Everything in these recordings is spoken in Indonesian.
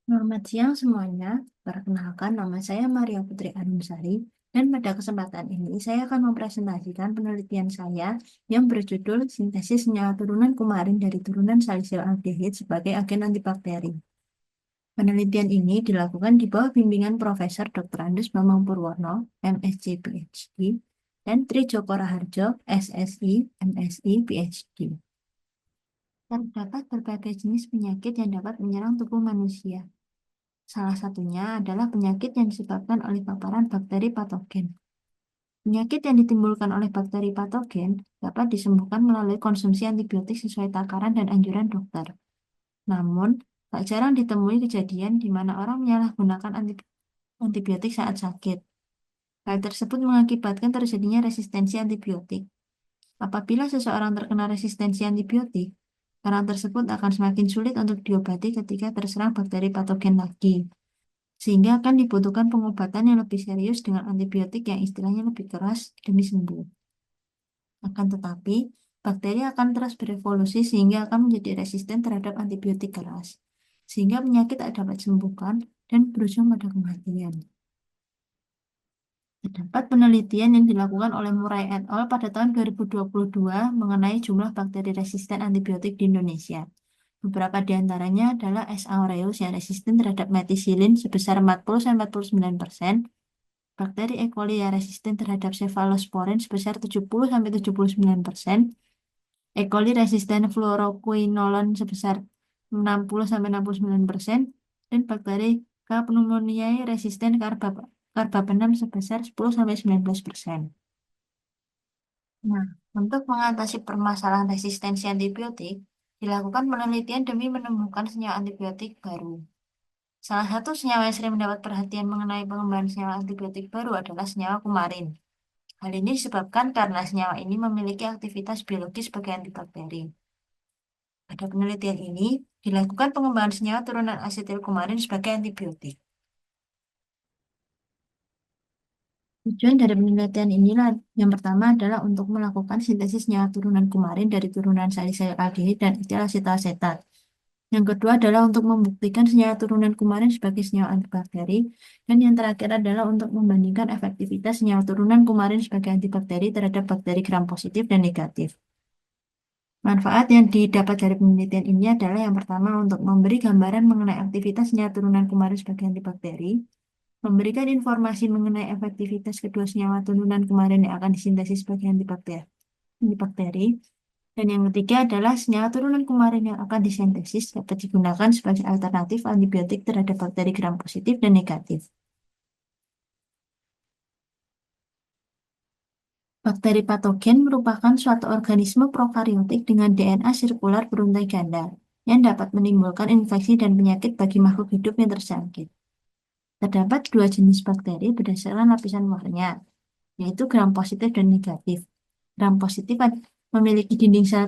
Selamat siang semuanya. Perkenalkan, nama saya Maria Putri Anumsari, dan pada kesempatan ini saya akan mempresentasikan penelitian saya yang berjudul Sintesis Senyawa Turunan Kumarin dari Turunan Salisil Aldehid sebagai Agen Antibakteri. Penelitian ini dilakukan di bawah bimbingan Profesor Dr. Andus Bambang Purwono, MSc PhD, dan Tri Joko Raharjo, SSI, MSi, PhD. Terdapat berbagai jenis penyakit yang dapat menyerang tubuh manusia. Salah satunya adalah penyakit yang disebabkan oleh paparan bakteri patogen. Penyakit yang ditimbulkan oleh bakteri patogen dapat disembuhkan melalui konsumsi antibiotik sesuai takaran dan anjuran dokter. Namun, tak jarang ditemui kejadian di mana orang menyalahgunakan antibiotik saat sakit. Hal tersebut mengakibatkan terjadinya resistensi antibiotik. Apabila seseorang terkena resistensi antibiotik, orang tersebut akan semakin sulit untuk diobati ketika terserang bakteri patogen lagi, sehingga akan dibutuhkan pengobatan yang lebih serius dengan antibiotik yang istilahnya lebih keras demi sembuh. Akan tetapi, bakteri akan terus berevolusi sehingga akan menjadi resisten terhadap antibiotik keras, sehingga penyakit tak dapat disembuhkan dan berujung pada kematian. Terdapat penelitian yang dilakukan oleh Murray et al. Pada tahun 2022 mengenai jumlah bakteri resisten antibiotik di Indonesia. Beberapa di antaranya adalah S. aureus yang resisten terhadap metisilin sebesar 40-49%, bakteri E. coli yang resisten terhadap cephalosporin sebesar 70-79%, E. coli resisten fluoroquinolone sebesar 60-69%, dan bakteri K. pneumoniae resisten karbapenem sebesar 10-19%. Nah, untuk mengatasi permasalahan resistensi antibiotik, dilakukan penelitian demi menemukan senyawa antibiotik baru. Salah satu senyawa yang sering mendapat perhatian mengenai pengembangan senyawa antibiotik baru adalah senyawa kumarin. Hal ini disebabkan karena senyawa ini memiliki aktivitas biologis sebagai antibakteri. Pada penelitian ini, dilakukan pengembangan senyawa turunan asetil kumarin sebagai antibiotik. Tujuan dari penelitian inilah yang pertama adalah untuk melakukan sintesis senyawa turunan kumarin dari turunan salisil aldehid dan etil asetoasetat. Yang kedua adalah untuk membuktikan senyawa turunan kumarin sebagai senyawa antibakteri. Dan yang terakhir adalah untuk membandingkan efektivitas senyawa turunan kumarin sebagai antibakteri terhadap bakteri gram positif dan negatif. Manfaat yang didapat dari penelitian ini adalah yang pertama untuk memberi gambaran mengenai aktivitas senyawa turunan kumarin sebagai antibakteri, memberikan informasi mengenai efektivitas kedua senyawa turunan kumarin yang akan disintesis sebagai antibakteri, dan yang ketiga adalah senyawa turunan kumarin yang akan disintesis dapat digunakan sebagai alternatif antibiotik terhadap bakteri gram positif dan negatif. Bakteri patogen merupakan suatu organisme prokariotik dengan DNA sirkular beruntai ganda yang dapat menimbulkan infeksi dan penyakit bagi makhluk hidup yang terjangkit. Terdapat dua jenis bakteri berdasarkan lapisan luarnya, yaitu gram positif dan negatif. Gram positif memiliki dinding sel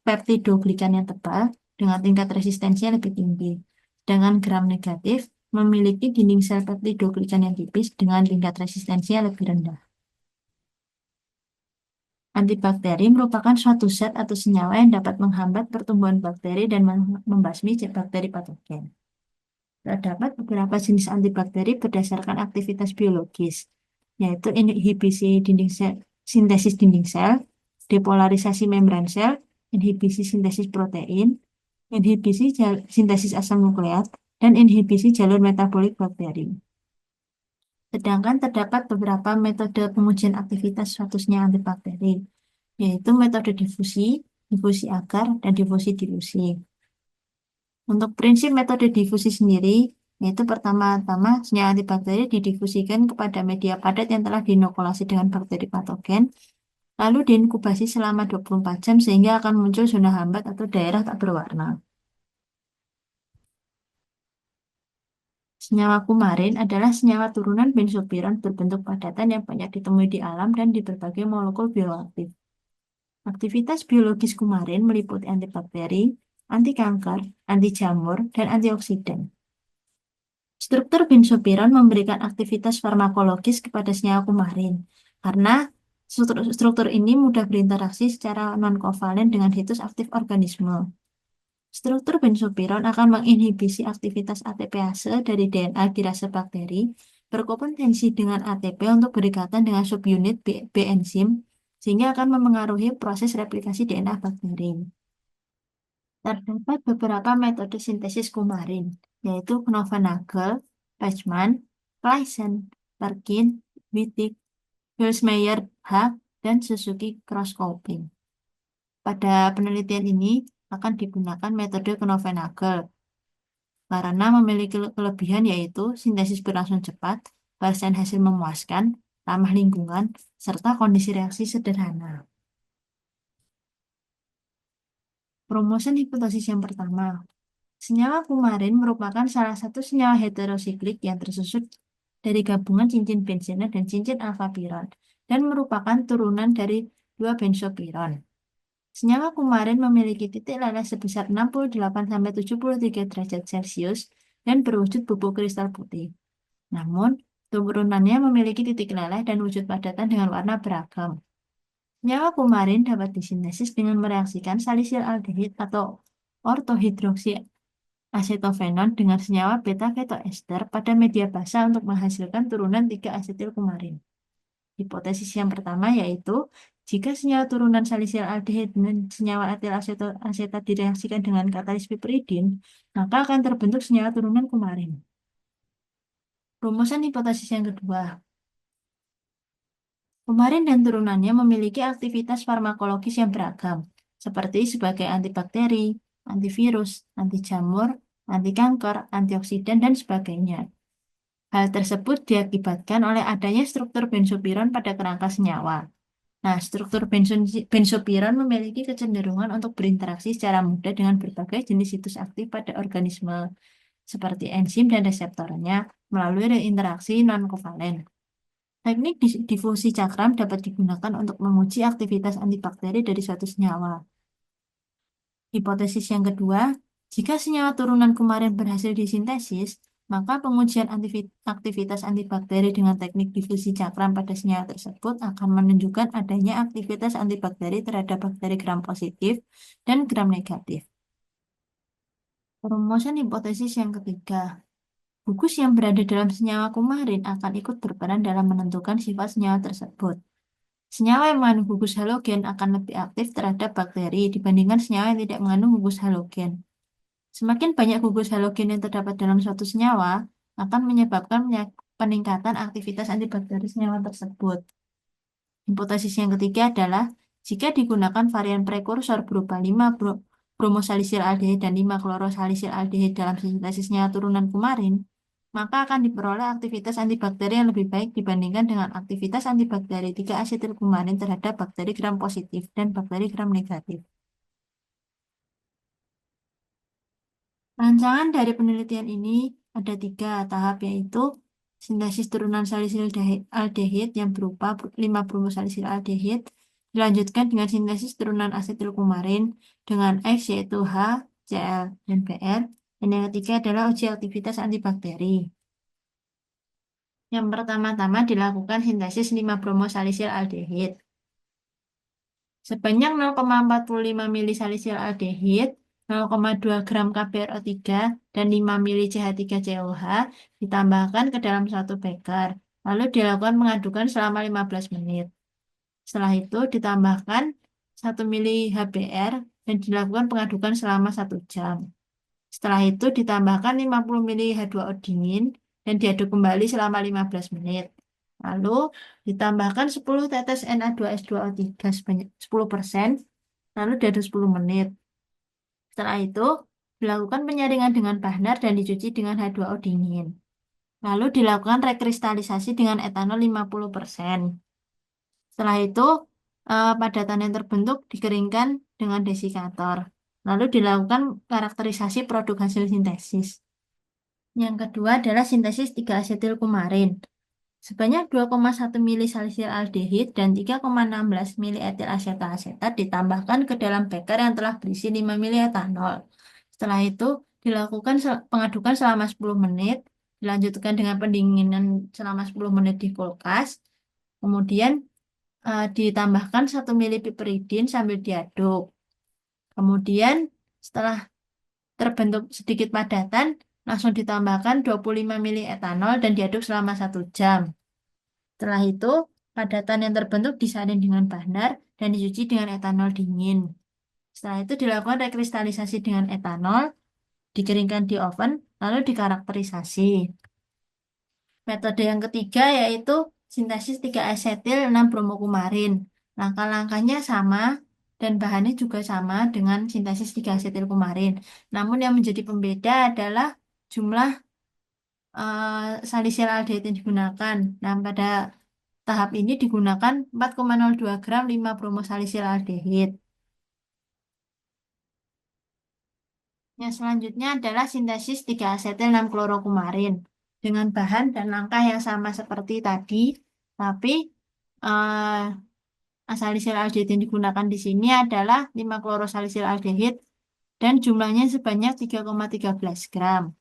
peptidoglikan yang tebal dengan tingkat resistensi yang lebih tinggi. Sedangkan gram negatif memiliki dinding sel peptidoglikan yang tipis dengan tingkat resistensi yang lebih rendah. Antibakteri merupakan suatu zat atau senyawa yang dapat menghambat pertumbuhan bakteri dan membasmi bakteri patogen. Terdapat beberapa jenis antibakteri berdasarkan aktivitas biologis, yaitu inhibisi sintesis dinding sel, depolarisasi membran sel, inhibisi sintesis protein, inhibisi sintesis asam nukleat, dan inhibisi jalur metabolik bakteri. Sedangkan terdapat beberapa metode pengujian aktivitas suatu senyawa antibakteri, yaitu metode difusi, difusi agar, dan difusi dilusi. Untuk prinsip metode difusi sendiri, yaitu pertama-tama senyawa antibakteri didifusikan kepada media padat yang telah diinokulasi dengan bakteri patogen, lalu diinkubasi selama 24 jam sehingga akan muncul zona hambat atau daerah tak berwarna. Senyawa kumarin adalah senyawa turunan benzopiron berbentuk padatan yang banyak ditemui di alam dan di berbagai molekul bioaktif. Aktivitas biologis kumarin meliputi antibakteri, anti kanker, anti jamur, dan antioksidan. Struktur benzopiron memberikan aktivitas farmakologis kepada senyawa kumarin karena struktur ini mudah berinteraksi secara non-kovalen dengan situs aktif organisme. Struktur benzopiron akan menginhibisi aktivitas ATPase dari DNA di rasa bakteri, berkompetensi dengan ATP untuk berikatan dengan subunit B enzim, sehingga akan memengaruhi proses replikasi DNA bakteri. Terdapat beberapa metode sintesis kumarin, yaitu Knoevenagel, Pachman, Claisen, Perkin, Wittig, Vilsmeier, Haag, dan Suzuki cross-coping. Pada penelitian ini akan digunakan metode Knoevenagel karena memiliki kelebihan yaitu sintesis berlangsung cepat, balasan hasil memuaskan, ramah lingkungan, serta kondisi reaksi sederhana. Promosi hipotesis yang pertama. Senyawa kumarin merupakan salah satu senyawa heterosiklik yang tersusun dari gabungan cincin benzena dan cincin alfa-piron dan merupakan turunan dari dua benzopiron. Senyawa kumarin memiliki titik leleh sebesar 68-73 derajat Celcius dan berwujud bubuk kristal putih. Namun, turunannya memiliki titik leleh dan wujud padatan dengan warna beragam. Senyawa kumarin dapat disintesis dengan mereaksikan salisil aldehid atau ortohidroksi asetofenon dengan senyawa beta ketoester pada media basah untuk menghasilkan turunan 3 asetil kumarin. Hipotesis yang pertama yaitu jika senyawa turunan salisil aldehid dan senyawa etil asetat direaksikan dengan katalis piperidin, maka akan terbentuk senyawa turunan kumarin. Rumusan hipotesis yang kedua. Kumarin dan turunannya memiliki aktivitas farmakologis yang beragam, seperti sebagai antibakteri, antivirus, anti jamur, anti kanker, antioksidan, dan sebagainya. Hal tersebut diakibatkan oleh adanya struktur benzopiron pada kerangka senyawa. Nah, struktur benzopiron memiliki kecenderungan untuk berinteraksi secara mudah dengan berbagai jenis situs aktif pada organisme, seperti enzim dan reseptornya, melalui reinteraksi non-kovalen. Teknik difusi cakram dapat digunakan untuk menguji aktivitas antibakteri dari suatu senyawa. Hipotesis yang kedua, jika senyawa turunan kumarin berhasil disintesis, maka pengujian aktivitas antibakteri dengan teknik difusi cakram pada senyawa tersebut akan menunjukkan adanya aktivitas antibakteri terhadap bakteri gram positif dan gram negatif. Perumusan hipotesis yang ketiga, gugus yang berada dalam senyawa kumarin akan ikut berperan dalam menentukan sifat senyawa tersebut. Senyawa yang mengandung gugus halogen akan lebih aktif terhadap bakteri dibandingkan senyawa yang tidak mengandung gugus halogen. Semakin banyak gugus halogen yang terdapat dalam suatu senyawa akan menyebabkan peningkatan aktivitas antibakteri senyawa tersebut. Hipotesis yang ketiga adalah jika digunakan varian prekursor berupa 5 bromosalisil aldehid dan 5 klorosalisil aldehid dalam sintesis senyawa turunan kumarin, maka akan diperoleh aktivitas antibakteri yang lebih baik dibandingkan dengan aktivitas antibakteri 3 asetil kumarin terhadap bakteri gram positif dan bakteri gram negatif. Rancangan dari penelitian ini ada 3 tahap, yaitu sintesis turunan salisil aldehid yang berupa 5 bromosalisil aldehid, dilanjutkan dengan sintesis turunan asetil kumarin dengan X yaitu H, Cl, dan Br, dan yang ketiga adalah uji aktivitas antibakteri. Yang pertama-tama dilakukan sintesis 5 bromosalisil aldehid. Sebanyak 0,45 mili salisil aldehid, 0,2 gram KBRO3, dan 5 mili CH3COH ditambahkan ke dalam satu beker. Lalu dilakukan pengadukan selama 15 menit. Setelah itu ditambahkan 1 mili HBr dan dilakukan pengadukan selama 1 jam. Setelah itu ditambahkan 50 mili H2O dingin dan diaduk kembali selama 15 menit. Lalu ditambahkan 10 tetes Na2S2O3 sebanyak 10%, lalu diaduk 10 menit. Setelah itu dilakukan penyaringan dengan bahnar dan dicuci dengan H2O dingin. Lalu dilakukan rekristalisasi dengan etanol 50%. Setelah itu padatan yang terbentuk dikeringkan dengan desikator. Lalu dilakukan karakterisasi produk hasil sintesis. Yang kedua adalah sintesis 3 asetil kumarin. Sebanyak 2,1 mili salisil aldehid dan 3,16 mili etil asetat ditambahkan ke dalam beker yang telah berisi 5 mili etanol. Setelah itu dilakukan pengadukan selama 10 menit, dilanjutkan dengan pendinginan selama 10 menit di kulkas. Kemudian ditambahkan 1 mili piperidin sambil diaduk. Kemudian setelah terbentuk sedikit padatan, langsung ditambahkan 25 mili etanol dan diaduk selama 1 jam. Setelah itu, padatan yang terbentuk disaring dengan bandar dan dicuci dengan etanol dingin. Setelah itu dilakukan rekristalisasi dengan etanol, dikeringkan di oven, lalu dikarakterisasi. Metode yang ketiga yaitu sintesis 3-asetil 6-bromokumarin. Langkah-langkahnya sama dan bahannya juga sama dengan sintesis 3-asetil kumarin. Namun yang menjadi pembeda adalah jumlah salisil aldehid yang digunakan. Nah, pada tahap ini digunakan 4,02 gram 5-bromosalisil aldehid. Yang selanjutnya adalah sintesis 3-asetil 6-klorokumarin dengan bahan dan langkah yang sama seperti tadi, tapi salisil aldehid yang digunakan di sini adalah 5-klorosalisil aldehid dan jumlahnya sebanyak 3,13 gram.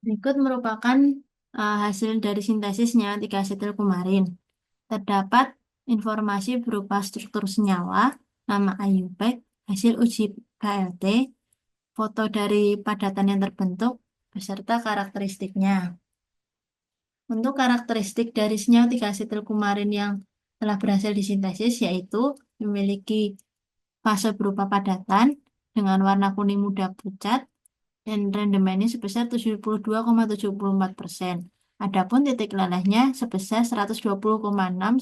Berikut merupakan hasil dari sintesisnya 3-asetil kumarin. Terdapat informasi berupa struktur senyawa, nama IUPAC, hasil uji KLT, foto dari padatan yang terbentuk, beserta karakteristiknya. Untuk karakteristik dari senyawa 3-asetil kumarin yang telah berhasil disintesis yaitu memiliki fase berupa padatan dengan warna kuning muda pucat dan rendemennya sebesar 72,74%. Adapun titik lelehnya sebesar 120,6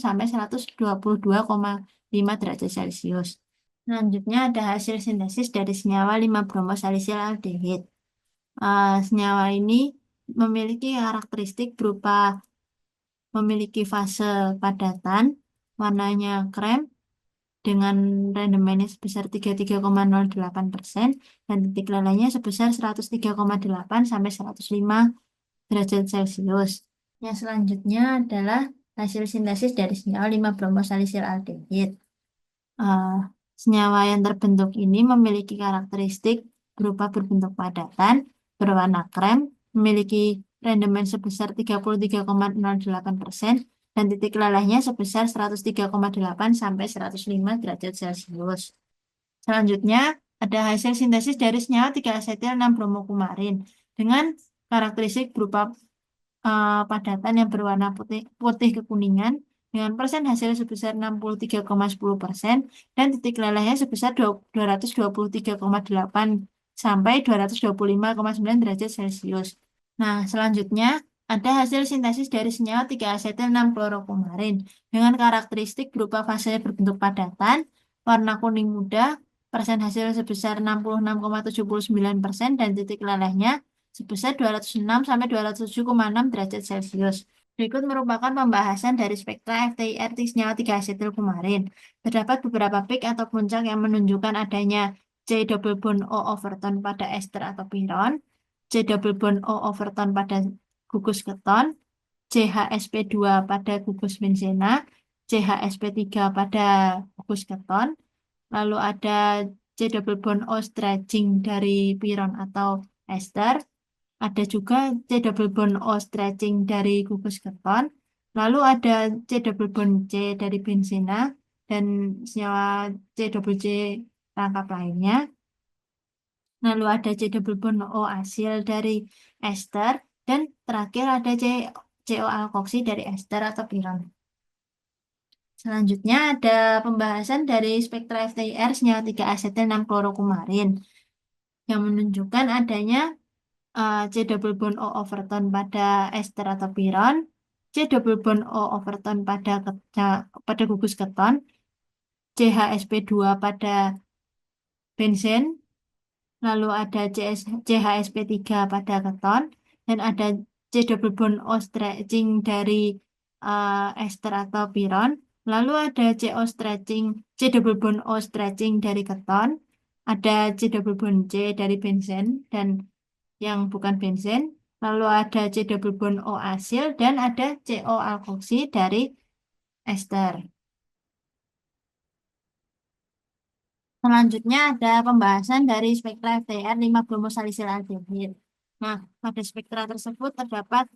sampai 122,5 derajat Celcius. Selanjutnya ada hasil sintesis dari senyawa 5-bromosalisil aldehid. Senyawa ini memiliki karakteristik berupa memiliki fase padatan, warnanya krem, dengan rendemennya sebesar 33,08% dan titik lelehnya sebesar 103,8 sampai 105 derajat Celcius. Yang selanjutnya adalah hasil sintesis dari senyawa 5-bromosalisil aldehid. Eh, Senyawa yang terbentuk ini memiliki karakteristik berupa berbentuk padatan, berwarna krem, memiliki rendemen sebesar 33,08% dan titik lelehnya sebesar 103,8 sampai 105 derajat Celcius. Selanjutnya, ada hasil sintesis dari senyawa 3-asetil 6-bromokumarin dengan karakteristik berupa padatan yang berwarna putih, putih kekuningan dengan persen hasil sebesar 63,10% dan titik lelehnya sebesar 223,8 sampai 225,9 derajat Celcius. Nah, selanjutnya ada hasil sintesis dari senyawa 3-asetil 6-klorokumarin dengan karakteristik berupa fase berbentuk padatan, warna kuning muda, persen hasil sebesar 66,79% dan titik lelehnya sebesar 206 sampai 207,6 derajat Celcius. Berikut merupakan pembahasan dari spektra FTIR senyawa 3-asetil kumarin. Terdapat beberapa peak atau puncak yang menunjukkan adanya C double bond O overtone pada ester atau piron, C double bond O overtone pada gugus keton, CHSP2 pada gugus benzena, CHSP3 pada gugus keton, lalu ada C double bond O stretching dari piron atau ester, ada juga C double bond O stretching dari gugus keton, lalu ada C double bond C dari benzena, dan senyawa C double C rangkap lainnya. Lalu ada C double bond O asil dari ester, dan terakhir ada CO alkoksi dari ester atau piron. Selanjutnya ada pembahasan dari spektra FTIR senyawa 3-asetil 6-klorokumarin yang menunjukkan adanya C double bond O overtone pada ester atau piron, C double bond O overtone pada gugus keton, CHSP2 pada benzen, lalu ada CHSP3 pada keton, dan ada C double bond O stretching dari ester atau piron, lalu ada C double bond O stretching dari keton, ada C double bond C dari benzen dan yang bukan benzen, lalu ada C double bond O asil, dan ada CO alkoksi dari ester. Selanjutnya ada pembahasan dari spektra FTIR 5-bromosalisil aldehid. Nah, pada spektra tersebut terdapat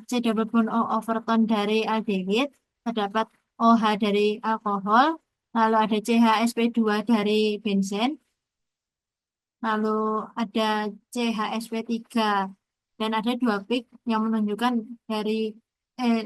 C double bond O overtone dari aldehid, terdapat OH dari alkohol, lalu ada CHSP2 dari benzen, lalu ada CHSP3 dan ada dua peak yang menunjukkan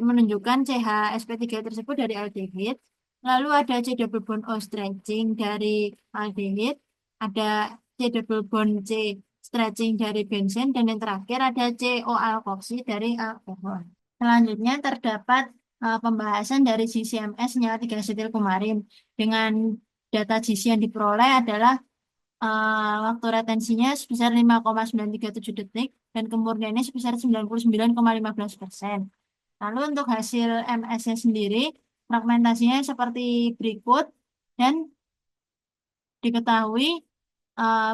menunjukkan CHSP3 tersebut dari aldehid. Lalu ada C double bond O stretching dari aldehid, ada C double bond C stretching dari benzen, dan yang terakhir ada CO alkoksi dari alkohol. Selanjutnya terdapat pembahasan dari GCMS senyawa 3 asetil kumarin. Dengan data GC yang diperoleh adalah waktu retensinya sebesar 5,937 detik dan kemurniannya sebesar 99,15%. Lalu untuk hasil MS-nya sendiri, fragmentasinya seperti berikut dan diketahui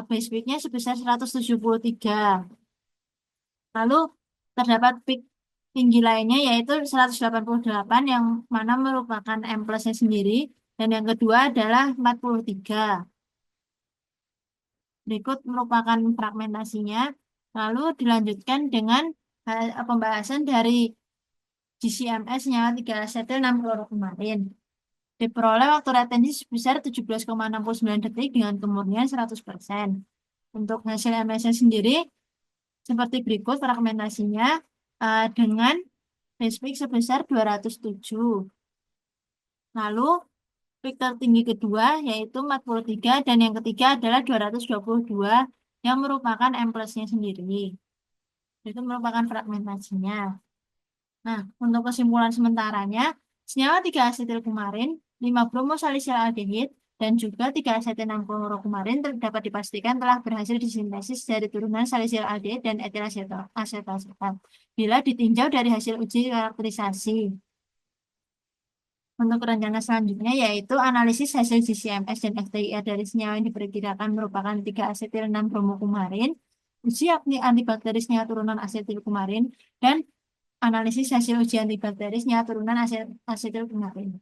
base peak-nya sebesar 173. Lalu terdapat peak tinggi lainnya yaitu 188 yang mana merupakan M plus-nya sendiri, dan yang kedua adalah 43. Berikut merupakan fragmentasinya. Lalu dilanjutkan dengan pembahasan dari GCMS senyawa 3 asetil 6 klorokumarin. Diperoleh waktu retensi sebesar 17,69 detik dengan kemurnian 100%. Untuk hasil MS-nya sendiri seperti berikut fragmentasinya dengan base peak sebesar 207. Lalu peak tertinggi kedua yaitu 43 dan yang ketiga adalah 222 yang merupakan M plus-nya sendiri. Itu merupakan fragmentasinya. Nah, untuk kesimpulan sementaranya, senyawa 3 asetil kumarin, 5 bromosalisial aldehid, dan juga 3 asetil 6 klorokumarin dapat dipastikan telah berhasil disintesis dari turunan salisial aldehid dan etil asetat bila ditinjau dari hasil uji karakterisasi. Untuk rencana selanjutnya yaitu analisis hasil GCMS dan FTIR dari senyawa yang diperkirakan merupakan 3 asetil 6 bromokumarin, uji antibakteri senyawa turunan asetil kumarin, dan analisis hasil uji antibakteri senyawa turunan asetil kumarin.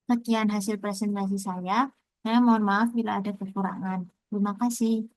Sekian hasil presentasi saya. Saya mohon maaf bila ada kekurangan. Terima kasih.